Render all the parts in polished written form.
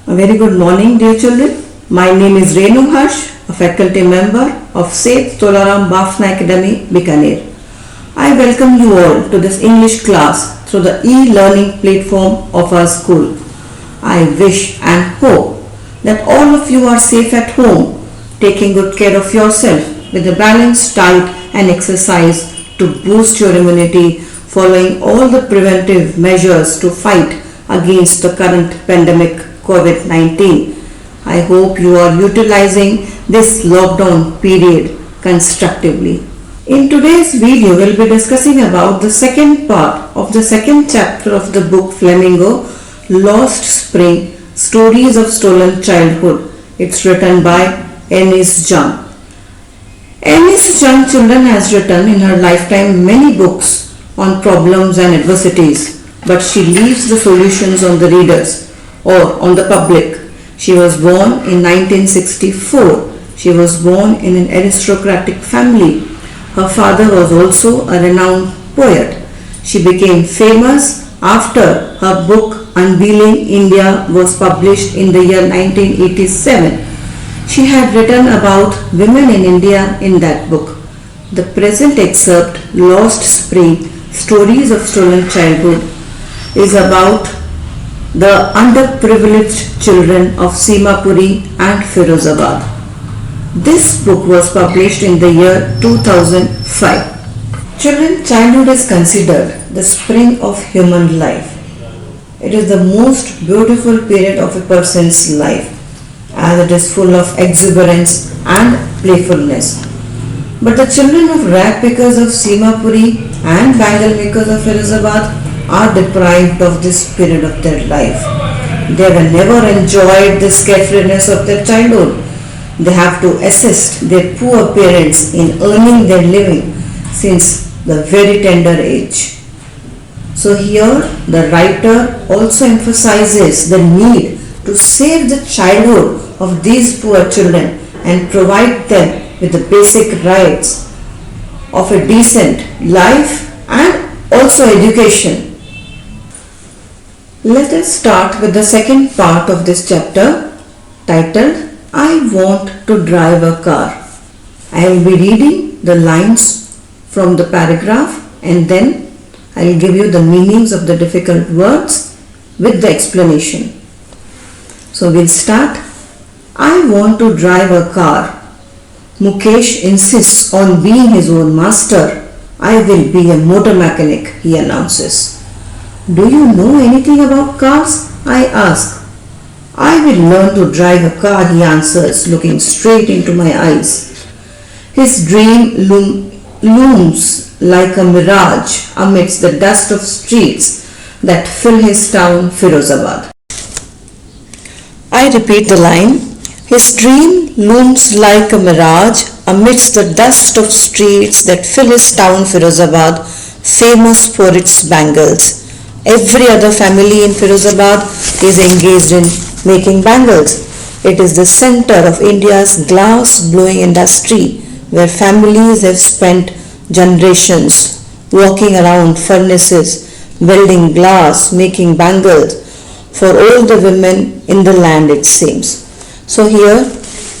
A very good morning, dear children. My name is Renu Harsh, a faculty member of Seth Tolaram Bafna Academy, Bikaner. I welcome you all to this English class through the e-learning platform of our school. I wish and hope that all of you are safe at home, taking good care of yourself with a balanced diet and exercise to boost your immunity, following all the preventive measures to fight against the current pandemic COVID-19. I hope you are utilizing this lockdown period constructively. In today's video, we'll be discussing about the second part of the second chapter of the book Flamingo, Lost Spring, Stories of Stolen Childhood. It's written by Ernest Jung. Ernest Jung Children has written in her lifetime many books on problems and adversities, but she leaves the solutions on the readers or on the public. She was born in 1964. She was born in an aristocratic family. Her father was also a renowned poet. She became famous after her book Unveiling India was published in the year 1987. She had written about women in India in that book. The present excerpt, Lost Spring, Stories of Stolen Childhood, is about the underprivileged children of Simapuri and Firozabad. This book was published in the year 2005. Children, childhood is considered the spring of human life. It is the most beautiful period of a person's life, as it is full of exuberance and playfulness. But the children of rag pickers of Simapuri and bangle makers of Firozabad are deprived of this period of their life. They have never enjoyed the carefreeness of their childhood. They have to assist their poor parents in earning their living since the very tender age. So here the writer also emphasizes the need to save the childhood of these poor children and provide them with the basic rights of a decent life and also education. Let us start with the second part of this chapter titled I Want to Drive a Car. I will be reading the lines from the paragraph and then I will give you the meanings of the difficult words with the explanation. So we'll start. I want to drive a car. Mukesh insists on being his own master. I will be a motor mechanic, he announces. Do you know anything about cars? I ask. I will learn to drive a car, he answers, looking straight into my eyes. His dream looms like a mirage amidst the dust of streets that fill his town, Firozabad. I repeat the line. His dream looms like a mirage amidst the dust of streets that fill his town, Firozabad, famous for its bangles. Every other family in Firozabad is engaged in making bangles. It is the center of India's glass blowing industry, where families have spent generations walking around furnaces, welding glass, making bangles for all the women in the land, it seems. So here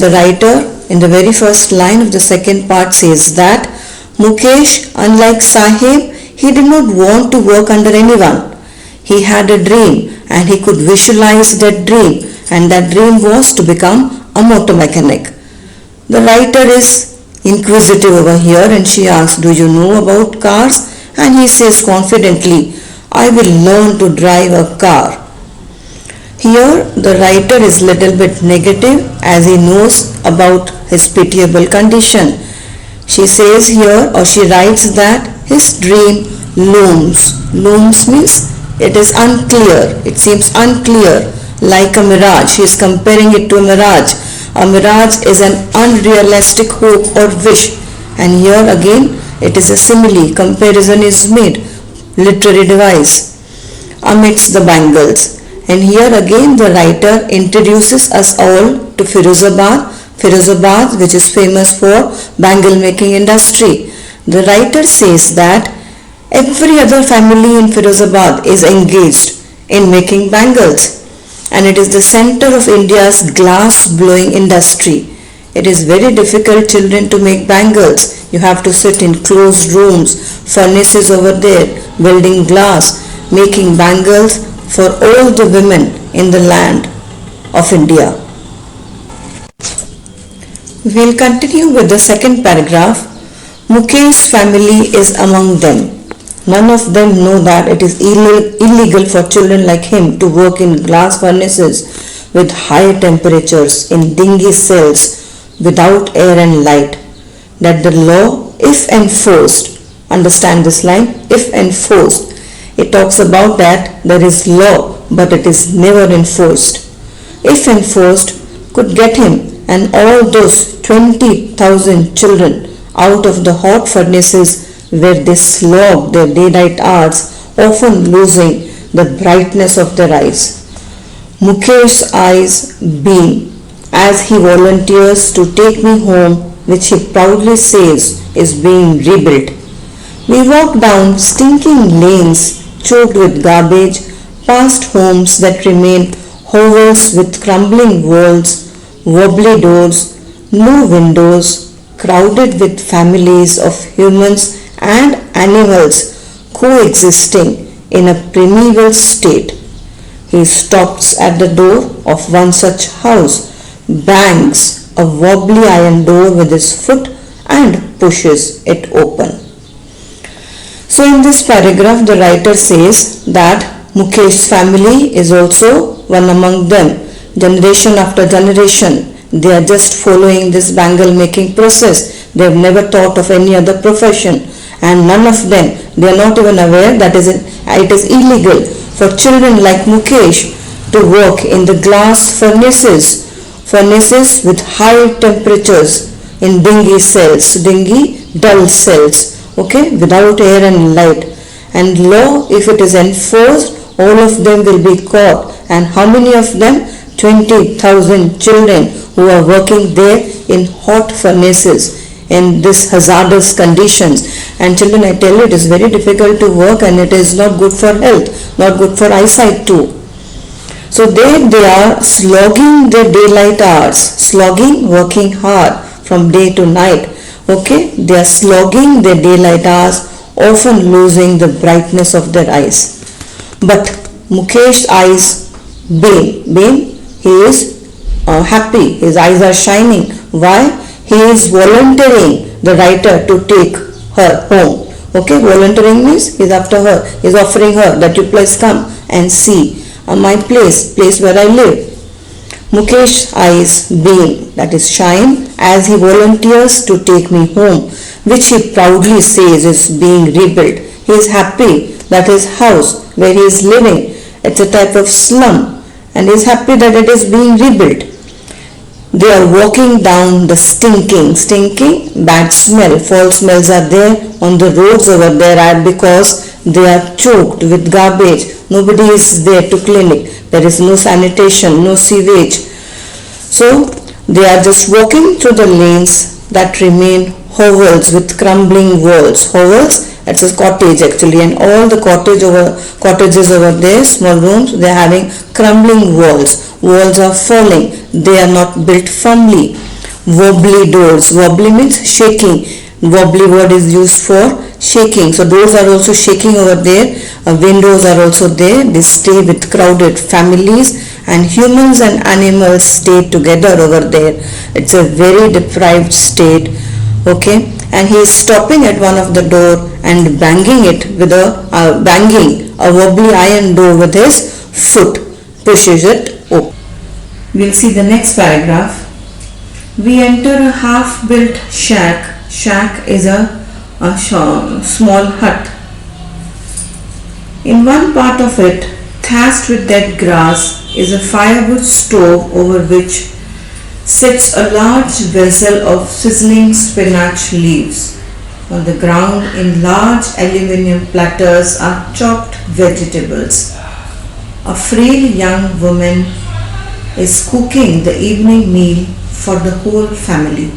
the writer in the very first line of the second part says that Mukesh, unlike Sahib, he did not want to work under anyone. He had a dream and he could visualize that dream, and that dream was to become a motor mechanic. The writer is inquisitive over here and she asks, do you know about cars? And he says confidently, I will learn to drive a car. Here the writer is little bit negative as he knows about his pitiable condition. She says here, or she writes that his dream looms. Looms means it is unclear, it seems unclear, like a mirage. He is comparing it to a mirage. A mirage is an unrealistic hope or wish, and here again it is a simile. Comparison is made, literary device, amidst the bangles. And here again the writer introduces us all to Firozabad, which is famous for bangle making industry. The writer says that every other family in Firozabad is engaged in making bangles. and it is the center of India's glass blowing industry. It is very difficult, children, to make bangles. You have to sit in closed rooms, furnaces over there, welding glass, making bangles for all the women in the land of India. We'll continue with the second paragraph. Mukesh's family is among them. None of them know that it is illegal for children like him to work in glass furnaces with high temperatures in dingy cells without air and light. That the law, if enforced, understand this line, if enforced, it talks about that there is law but it is never enforced. If enforced, could get him and all those 20,000 children out of the hot furnaces where they slog their daylight hours, often losing the brightness of their eyes. Mukesh's eyes beam as he volunteers to take me home, which he proudly says is being rebuilt. We walk down stinking lanes choked with garbage, past homes that remain hovels with crumbling walls, wobbly doors, no windows, crowded with families of humans and animals coexisting in a primeval state. He stops at the door of one such house, bangs a wobbly iron door with his foot and pushes it open. So in this paragraph the writer says that Mukesh's family is also one among them. Generation after generation they are just following this bangle making process. They have never thought of any other profession, and none of them, they are not even aware that it is illegal for children like Mukesh to work in the glass furnaces with high temperatures in dingy cells, dingy dull cells, okay, without air and light. And law, if it is enforced, all of them will be caught. And how many of them? 20,000 children who are working there in hot furnaces in this hazardous conditions. And children, I tell you, it is very difficult to work and it is not good for health, not good for eyesight too. So they are slogging their daylight hours, working hard from day to night. Okay, they are slogging their daylight hours, often losing the brightness of their eyes. But Mukesh's eyes beam. He is happy. His eyes are shining. Why? He is volunteering the writer to take her home. Okay, volunteering means he is after her. He is offering her that you please come and see my place where I live. Mukesh's eyes beam, that is shine, as he volunteers to take me home, which he proudly says is being rebuilt. He is happy that his house where he is living, it's a type of slum, and he is happy that it is being rebuilt. They are walking down the stinking, bad smell, foul smells are there on the roads over there because they are choked with garbage. Nobody is there to clean it. There is no sanitation, no sewage. So they are just walking through the lanes that remain hovels with crumbling walls. Hovels, it's a cottage actually, and all the cottages over there, small rooms, they are having crumbling walls. Walls are falling. They are not built firmly. Wobbly doors. Wobbly means shaking. Wobbly word is used for shaking. So doors are also shaking over there. Windows are also there. They stay with crowded families, and humans and animals stay together over there. It's a very deprived state. Okay, and he is stopping at one of the door and banging a wobbly iron door with his foot. Pushes it open. We'll see the next paragraph. We enter a half-built shack. Shack is a small hut. In one part of it, thatched with dead grass, is a firewood stove over which sits a large vessel of sizzling spinach leaves. On the ground, in large aluminium platters, are chopped vegetables. A frail young woman is cooking the evening meal for the whole family.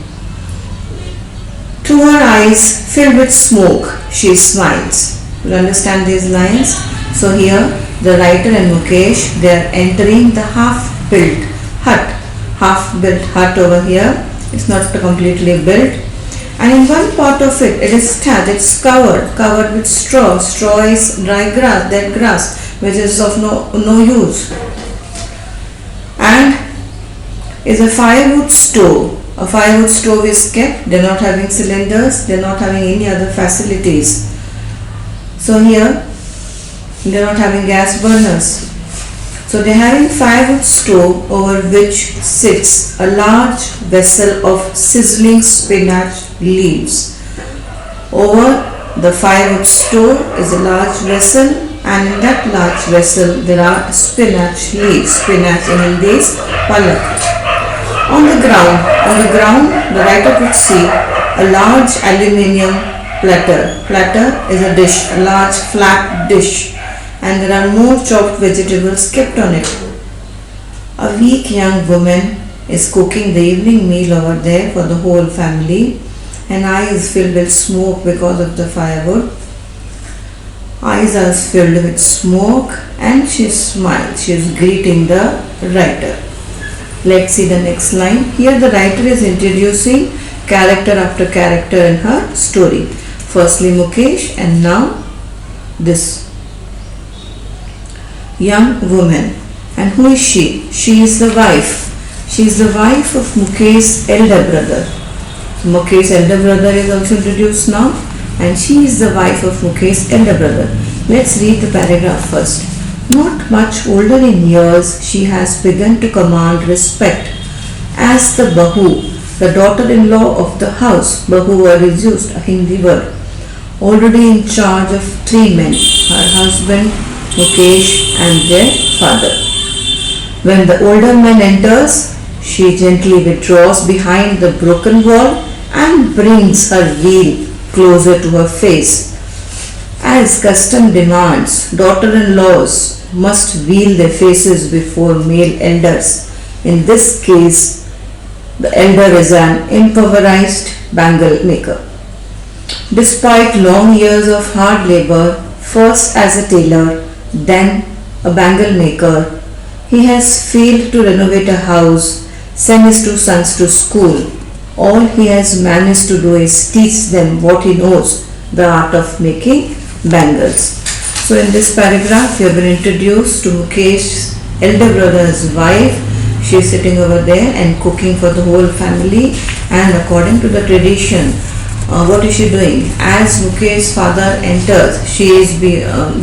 Through her eyes filled with smoke, she smiles. You understand these lines? So here the writer and Mukesh, they are entering the half-built hut. Half-built hut over here. It's not completely built. And in one part of it, it is thatched, it's covered with straw. Straw is dry grass, dead grass, which is of no use. And is a firewood stove. A firewood stove is kept. They're not having cylinders. They're not having any other facilities. So here, they're not having gas burners. So they're having firewood stove over which sits a large vessel of sizzling spinach leaves. Over the firewood stove is a large vessel, and in that large vessel there are spinach leaves. Spinach in Hindi is palak. On the ground, the writer could see a large aluminium platter. Platter is a dish, a large flat dish, and there are more chopped vegetables kept on it. A weak young woman is cooking the evening meal over there for the whole family. Her eyes filled with smoke because of the firewood. Eyes are filled with smoke, and she smiles. She is greeting the writer. Let's see the next line. Here the writer is introducing character after character in her story. Firstly Mukesh, and now this young woman. And who is she? She is the wife. She is the wife of Mukesh's elder brother. Mukesh's elder brother is also introduced now, and she is the wife of Mukesh's elder brother. Let's read the paragraph first. Not much older in years, she has begun to command respect as the Bahu, the daughter-in-law of the house. Bahu word is used, a Hindi word. Already in charge of 3 men, her husband, Mukesh, and their father. When the older man enters, she gently withdraws behind the broken wall and brings her veil closer to her face. As custom demands, daughter-in-laws must veil their faces before male elders. In this case, the elder is an impoverished bangle maker. Despite long years of hard labour, first as a tailor, then a bangle maker, he has failed to renovate a house, send his 2 sons to school. All he has managed to do is teach them what he knows, the art of making bangles. So in this paragraph, you have been introduced to Mukesh's elder brother's wife. She is sitting over there and cooking for the whole family. And according to the tradition, what is she doing? As Mukesh's father enters, she is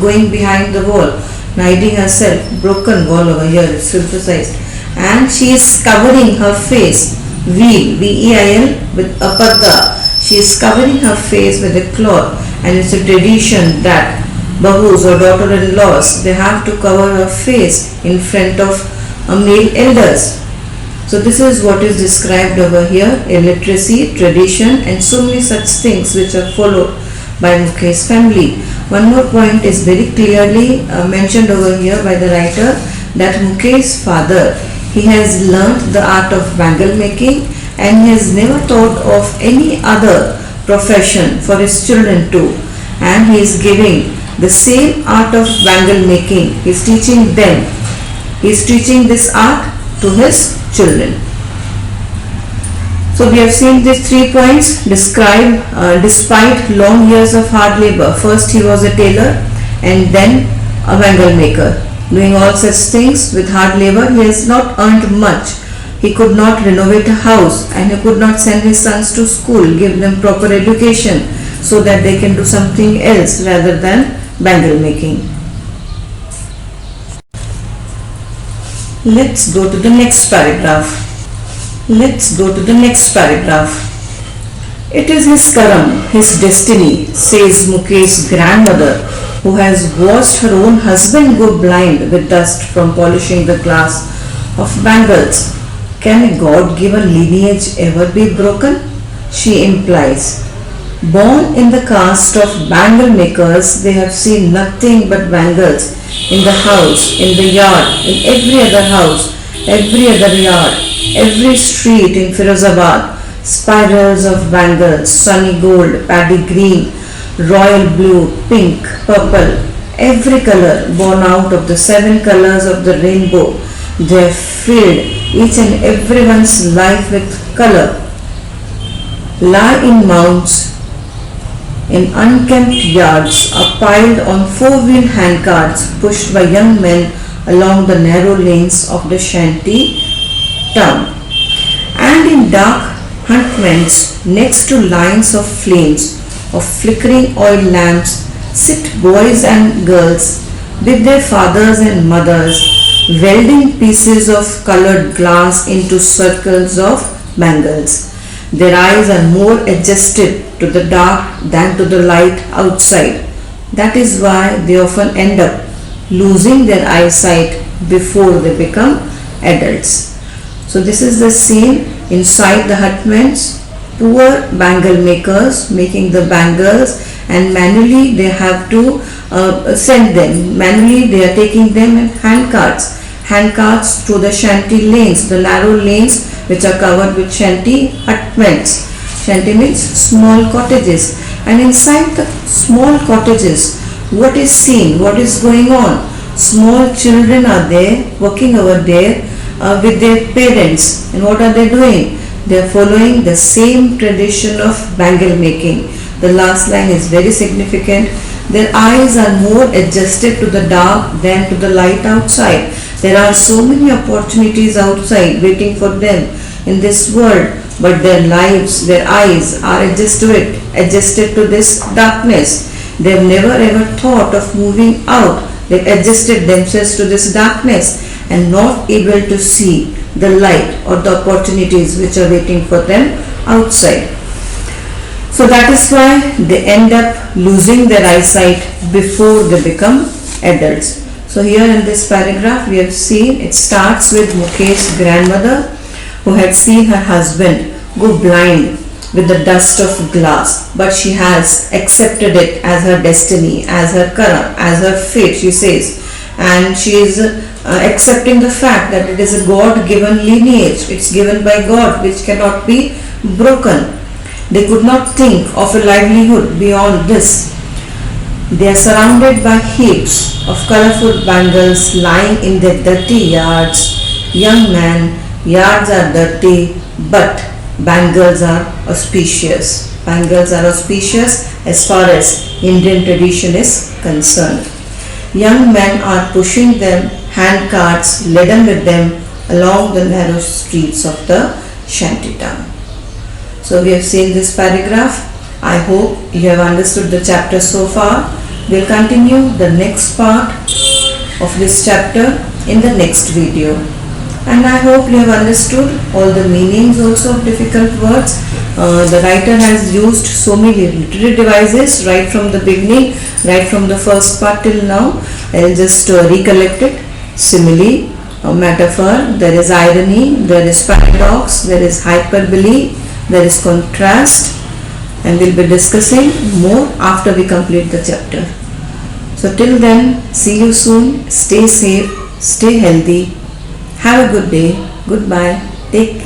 going behind the wall, hiding herself. Broken wall over here, it's emphasized. And she is covering her face, veil, V-E-I-L, with a parda. She is covering her face with a cloth, and it's a tradition that bahus or daughter-in-laws, they have to cover her face in front of male elders. So this is what is described over here, illiteracy, tradition, and so many such things which are followed by Mukesh's family. One more point is very clearly mentioned over here by the writer, that Mukesh's father, he has learnt the art of bangle making, and he has never thought of any other profession for his children too. And he is giving the same art of bangle making. He is teaching them. He is teaching this art to his children. So we have seen these 3 points describe despite long years of hard labor. First he was a tailor and then a bangle maker. Doing all such things with hard labor, he has not earned much. He could not renovate a house, and he could not send his sons to school, give them proper education so that they can do something else rather than bangle making. Let's go to the next paragraph. It is his karam, his destiny, says Mukesh's grandmother, who has watched her own husband go blind with dust from polishing the glass of bangles. Can a God-given lineage ever be broken? She implies. Born in the caste of bangle makers, they have seen nothing but bangles in the house, in the yard, in every other house, every other yard, every street in Firozabad. Spirals of bangles, sunny gold, paddy green, royal blue, pink, purple, every color born out of the 7 colors of the rainbow. They have filled each and everyone's life with color. Lie in mounds, in unkempt yards, are piled on 4-wheeled handcarts pushed by young men along the narrow lanes of the shanty town. And in dark hutments next to lines of flames of flickering oil lamps sit boys and girls with their fathers and mothers, welding pieces of colored glass into circles of bangles. Their eyes are more adjusted to the dark than to the light outside. That is why they often end up losing their eyesight before they become adults. So this is the scene inside the hutments. Poor bangle makers making the bangles, and manually they have to send them. Manually they are taking them in handcarts through the shanty lanes, the narrow lanes which are covered with shanty hutments. Shanty means small cottages, and inside the small cottages, what is seen, what is going on? Small children are there, working over there with their parents, and what are they doing? They are following the same tradition of bangle making. The last line is very significant. Their eyes are more adjusted to the dark than to the light outside. There are so many opportunities outside waiting for them in this world, but their lives, their eyes are adjusted to this darkness. They have never ever thought of moving out. They adjusted themselves to this darkness and not able to see the light or the opportunities which are waiting for them outside. So that is why they end up losing their eyesight before they become adults. So here in this paragraph we have seen, it starts with Mukesh's grandmother who had seen her husband go blind with the dust of glass, but she has accepted it as her destiny, as her karma, as her fate, she says, and she is accepting the fact that it is a God-given lineage. It's given by God, which cannot be broken. They could not think of a livelihood beyond this. They are surrounded by heaps of colorful bangles lying in their dirty yards. Young man, yards are dirty, but bangles are auspicious. Bangles are auspicious as far as Indian tradition is concerned. Young men are pushing them, handcarts laden with them along the narrow streets of the shanty town. So we have seen this paragraph. I hope you have understood the chapter so far. We'll continue the next part of this chapter in the next video. And I hope you have understood all the meanings also of difficult words. The writer has used so many literary devices right from the beginning, right from the first part till now. I'll just recollect it. Simile, metaphor, there is irony, there is paradox, there is hyperbole, there is contrast, and we'll be discussing more after we complete the chapter. So till then, see you soon. Stay safe, stay healthy. Have a good day. Goodbye. Take care.